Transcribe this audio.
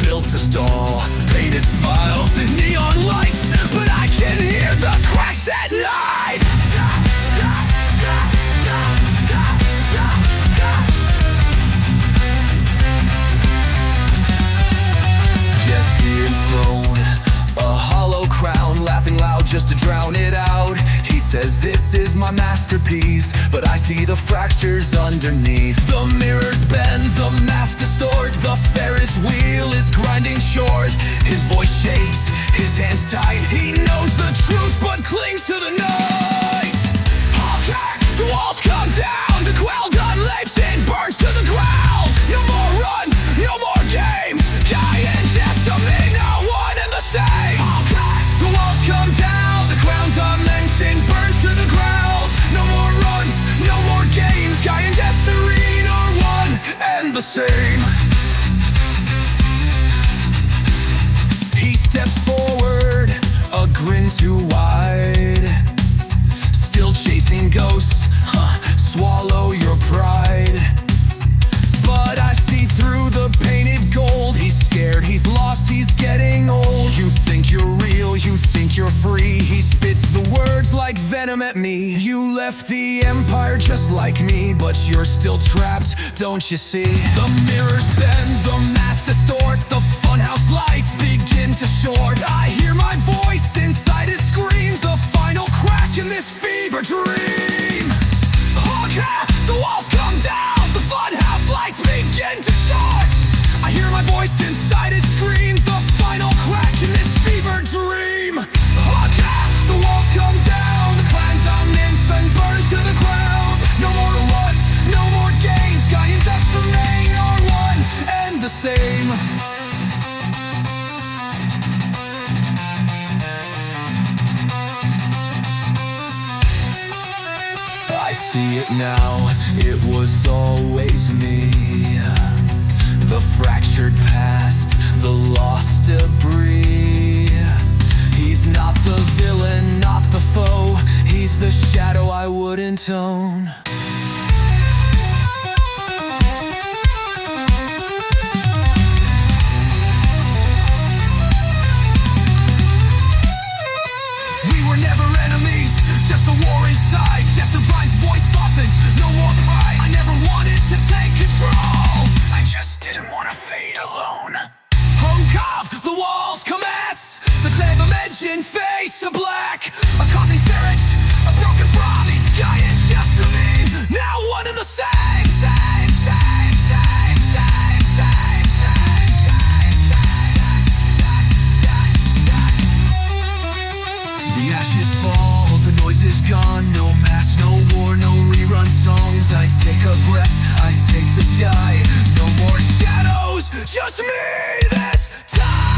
built to stall. Painted smiles, neon lights, but I can hear the cracks at night. Jesteryn's throne, a hollow crown, laughing loud just to drown it out. He says this is my masterpiece, but I see the fractures underneath. The mirrors bend, the masks distort, the Ferris wheel is grinding short. His voice shakes, his hands tight, he knows the truth but clings to the night. HONK! The walls come down, the quelled unlapes and burns to the ground. No more runs, no more games, Guy and Jesteryn are one and the same. HONK! The walls come down, the crown dimension burns to the ground. No more runs, no more games, Guy and Jesteryn are one and the same. He steps forward, a grin too wide. Still chasing ghosts, swallow your pride. But I see through the painted gold. He's scared, he's lost, he's getting old. You think you're real, you think you're free. He spits the words like venom at me. You left the empire just like me, but you're still trapped, don't you see? The mirrors bend, the masks distort, the funhouse lights begin to short. I hear my voice inside his screams, the final crack in this fever dream. HONK! The walls come down, the funhouse lights begin to short. I hear my voice inside his screams, the final crack in this fever dream. HONK! The walls come down, the clan dimension burns to the ground. No more runs, no more games, Guy and Jesteryn are one and the same. I see it now, it was always me. The fractured past, the lost debris. He's not the villain, not the foe. He's the shadow I wouldn't own. We were never enemies, just a war inside. Jesteryn's voice softens, no more pride. I never wanted to take control, I just didn't want to fade alone. HONK up, the walls commence, the clan dimension fades to black. A causing surge, a broken from me, Guy and Jesteryn, now one and the same. The ashes fall, the noise is gone. No mask, no war, no rerun songs. I take a breath, I take the sky. No more shadows, just me this time.